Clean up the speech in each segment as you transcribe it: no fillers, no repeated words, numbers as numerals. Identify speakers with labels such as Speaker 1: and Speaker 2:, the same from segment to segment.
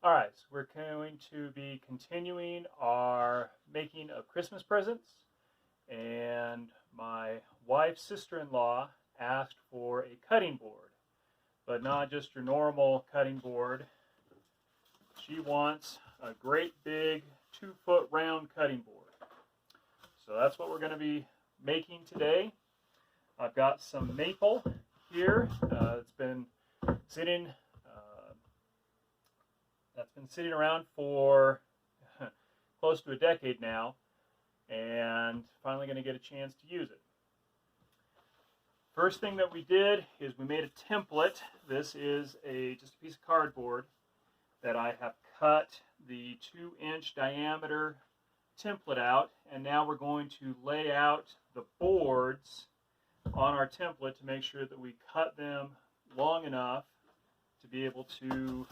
Speaker 1: All right, so we're going to be continuing our making of Christmas presents, and my wife's sister-in-law asked for a cutting board, but not just your normal cutting board. She wants a great big 2-foot round cutting board. So that's what we're going to be making today. I've got some maple here. It's been sitting. That's been sitting around for close to a decade now, and finally going to get a chance to use it. First thing that we did is we made a template. This is just a piece of cardboard that I have cut the 2-inch diameter template out, and now we're going to lay out the boards on our template to make sure that we cut them long enough to be able to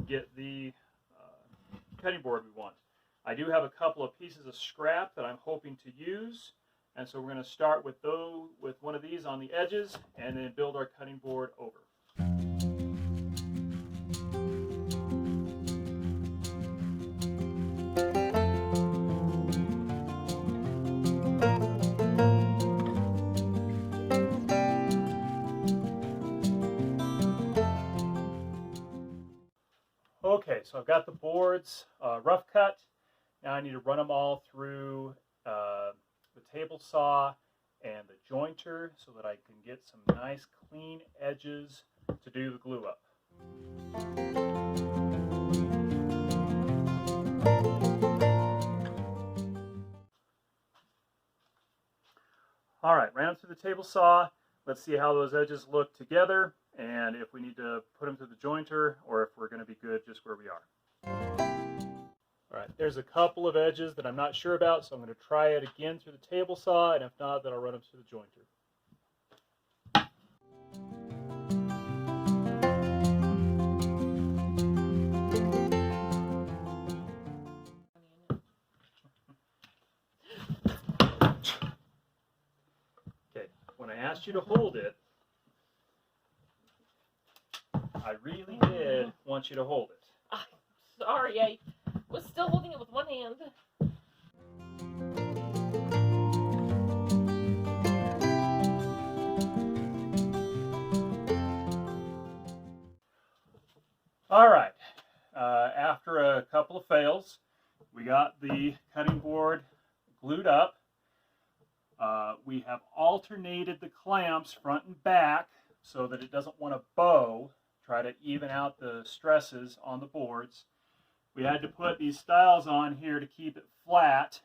Speaker 1: get the cutting board we want. I do have a couple of pieces of scrap that I'm hoping to use, and so we're going to start with one of these on the edges and then build our cutting board over. Okay, so I've got the boards rough cut. Now I need to run them all through the table saw and the jointer so that I can get some nice clean edges to do the glue up. All right, ran through the table saw. Let's see how those edges look together, and if we need to put them through the jointer or if we're going to be good just where we are. All right, there's a couple of edges that I'm not sure about, so I'm going to try it again through the table saw, and if not, then I'll run them through the jointer. Okay, when I asked you to hold it, I really did want you to hold it.
Speaker 2: I'm sorry, I was still holding it with one hand.
Speaker 1: All right, after a couple of fails, we got the cutting board glued up. We have alternated the clamps front and back so that it doesn't want to bow, try to even out the stresses on the boards. We had to put these stiles on here to keep it flat,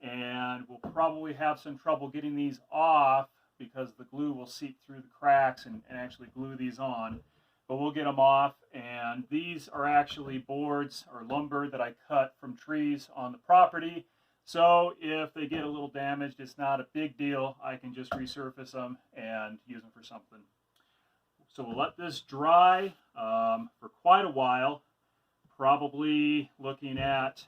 Speaker 1: and we'll probably have some trouble getting these off because the glue will seep through the cracks and actually glue these on. But we'll get them off, and these are actually boards or lumber that I cut from trees on the property. So if they get a little damaged, it's not a big deal. I can just resurface them and use them for something. So we'll let this dry for quite a while, probably looking at,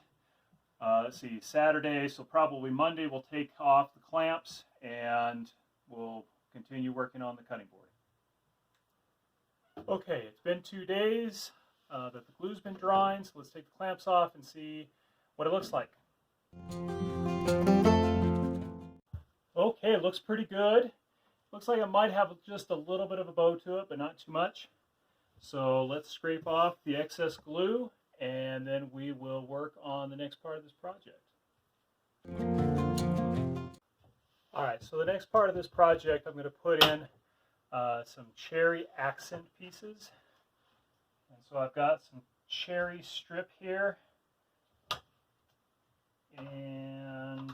Speaker 1: let's see, Saturday, so probably Monday we'll take off the clamps and we'll continue working on the cutting board. Okay, it's been 2 days that the glue's been drying, so let's take the clamps off and see what it looks like. Okay, it looks pretty good. Looks like it might have just a little bit of a bow to it, but not too much. So let's scrape off the excess glue, and then we will work on the next part of this project. All right, so the next part of this project, I'm going to put in some cherry accent pieces. And so I've got some cherry strip here, and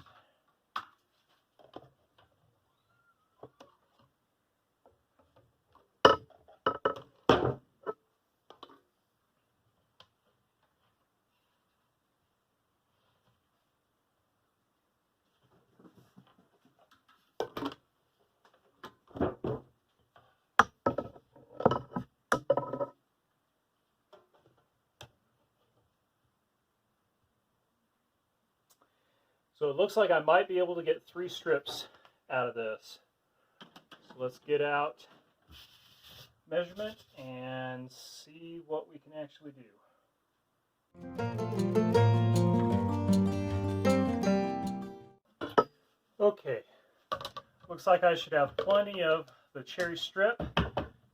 Speaker 1: so it looks like I might be able to get 3 strips out of this. So let's get out measurement and see what we can actually do. Okay, looks like I should have plenty of the cherry strip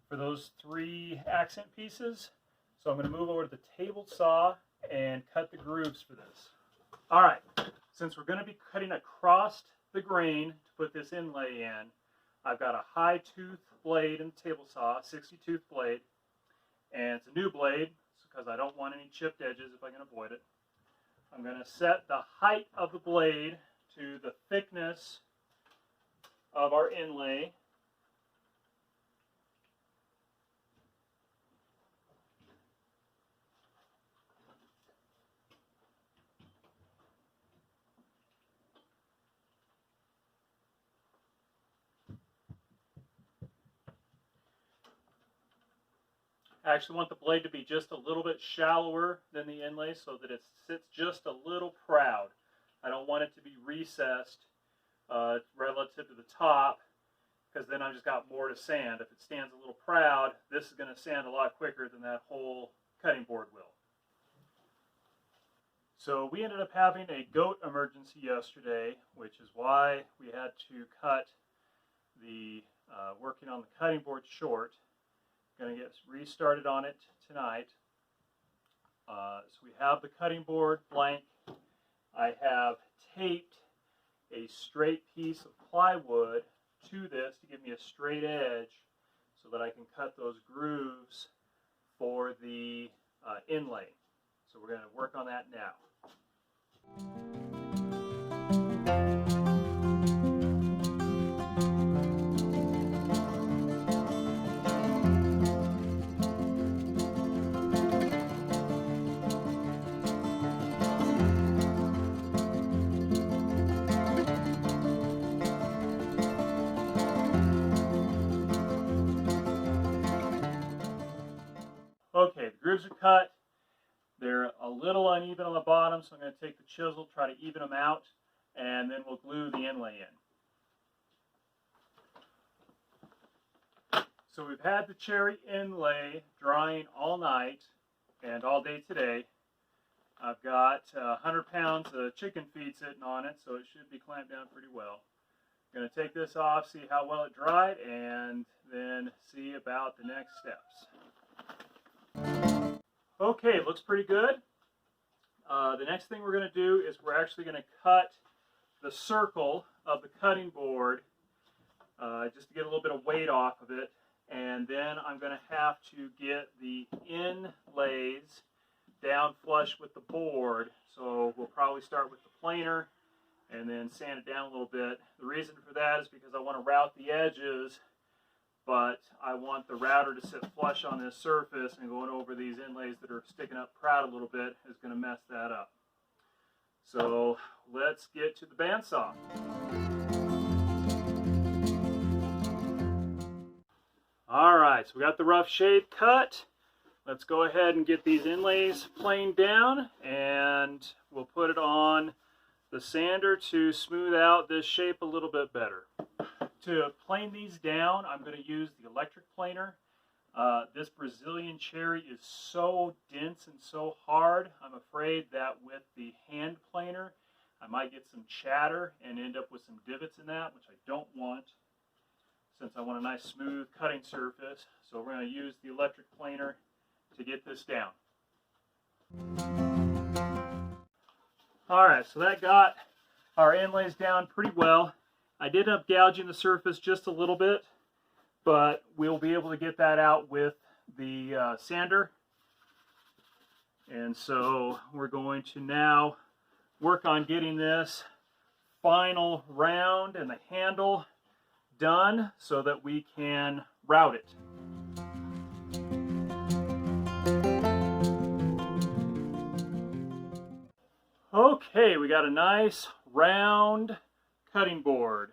Speaker 1: for those 3 accent pieces. So I'm going to move over to the table saw and cut the grooves for this. All right, since we're going to be cutting across the grain to put this inlay in, I've got a high tooth blade in the table saw, 60 tooth blade, and it's a new blade because I don't want any chipped edges if I can avoid it. I'm going to set the height of the blade to the thickness of our inlay. I actually want the blade to be just a little bit shallower than the inlay so that it sits just a little proud. I don't want it to be recessed relative to the top, because then I've just got more to sand. If it stands a little proud, this is going to sand a lot quicker than that whole cutting board will. So we ended up having a goat emergency yesterday, which is why we had to cut the working on the cutting board short. Going to get restarted on it tonight. So we have the cutting board blank. I have taped a straight piece of plywood to this to give me a straight edge so that I can cut those grooves for the inlay. So we're going to work on that now. Okay, the grooves are cut. They're a little uneven on the bottom, so I'm going to take the chisel, try to even them out, and then we'll glue the inlay in. So we've had the cherry inlay drying all night and all day today. I've got 100 pounds of chicken feed sitting on it, so it should be clamped down pretty well. I'm going to take this off, see how well it dried, and then see about the next steps. Okay, it looks pretty good. The next thing we're going to do is we're actually going to cut the circle of the cutting board just to get a little bit of weight off of it. And then I'm going to have to get the inlays down flush with the board. So we'll probably start with the planer and then sand it down a little bit. The reason for that is because I want to route the edges, but I want the router to sit flush on this surface, and going over these inlays that are sticking up proud a little bit is going to mess that up. So let's get to the bandsaw. Alright, so we got the rough shade cut. Let's go ahead and get these inlays planed down, and we'll put it on the sander to smooth out this shape a little bit better. To plane these down, I'm going to use the electric planer. This Brazilian cherry is so dense and so hard, I'm afraid that with the hand planer, I might get some chatter and end up with some divots in that, which I don't want, since I want a nice smooth cutting surface. So we're going to use the electric planer to get this down. Alright, so that got our inlays down pretty well. I did end up gouging the surface just a little bit, but we'll be able to get that out with the sander. And so we're going to now work on getting this final round and the handle done so that we can route it. Okay, we got a nice round cutting board.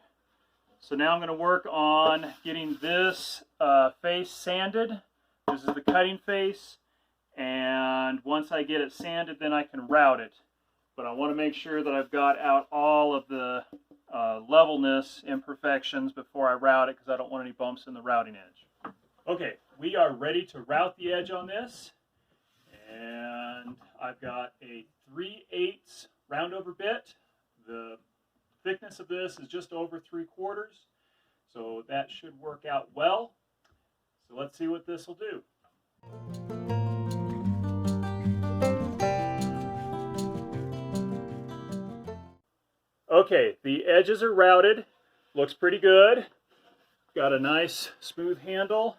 Speaker 1: So now I'm going to work on getting this face sanded. This is the cutting face, and once I get it sanded, then I can route it. But I want to make sure that I've got out all of the levelness imperfections before I route it, because I don't want any bumps in the routing edge. Okay, we are ready to route the edge on this, And I've got a 3/8 roundover bit. The thickness of this is just over 3/4, so that should work out well. So let's see what this will do. Okay, the edges are routed. Looks pretty good. Got a nice smooth handle.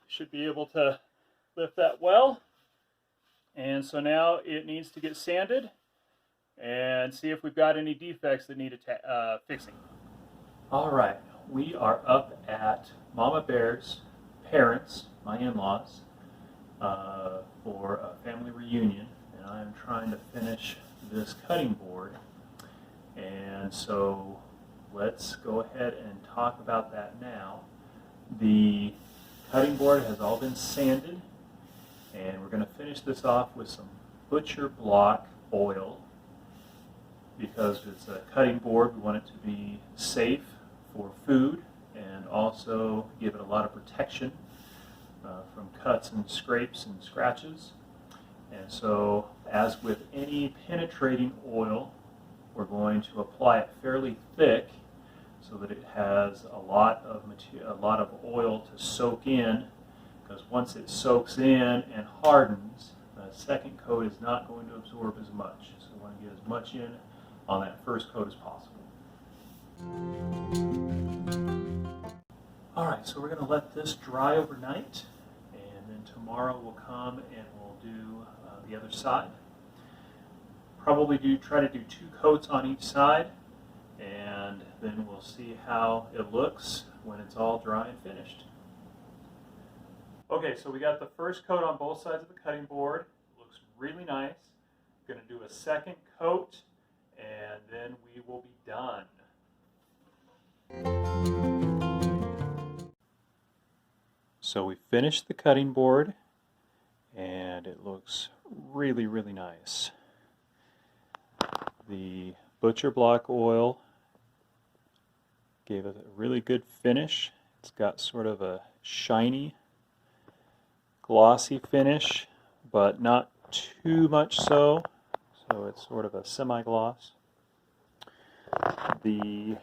Speaker 1: Should be able to lift that well. And so now it needs to get sanded and see if we've got any defects that need fixing. All right, we are up at Mama Bear's parents, my in-laws, for a family reunion, and I'm trying to finish this cutting board. And so let's go ahead and talk about that now. The cutting board has all been sanded, and we're going to finish this off with some butcher block oil. Because it's a cutting board, we want it to be safe for food and also give it a lot of protection from cuts and scrapes and scratches. And so, as with any penetrating oil, we're going to apply it fairly thick so that it has a lot of oil to soak in, because once it soaks in and hardens, the second coat is not going to absorb as much. So we want to get as much in on that first coat as possible. Alright, so we're going to let this dry overnight, and then tomorrow we'll come and we'll do the other side. Probably try to do 2 coats on each side, and then we'll see how it looks when it's all dry and finished. Okay, so we got the first coat on both sides of the cutting board. It looks really nice. I'm going to do a second coat, and then we will be done. So we finished the cutting board, and it looks really, really nice. The butcher block oil gave it a really good finish. It's got sort of a shiny, glossy finish, but not too much so. So it's sort of a semi-gloss. The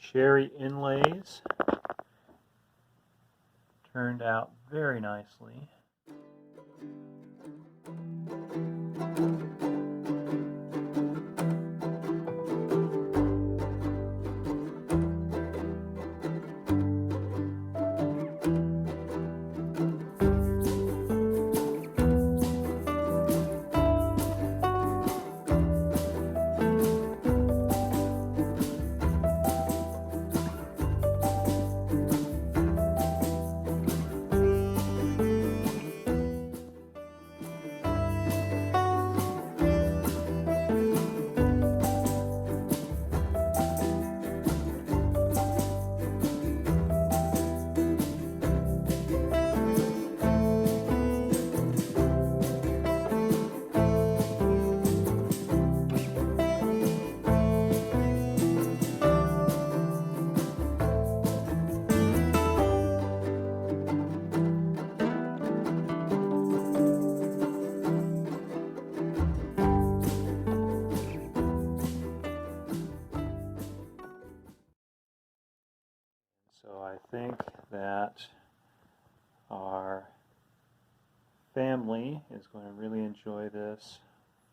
Speaker 1: cherry inlays turned out very nicely. So I think that our family is going to really enjoy this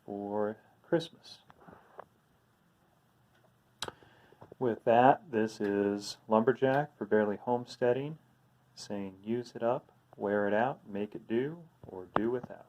Speaker 1: for Christmas. With that, this is Lumberjack for Barely Homesteading, saying use it up, wear it out, make it do, or do without.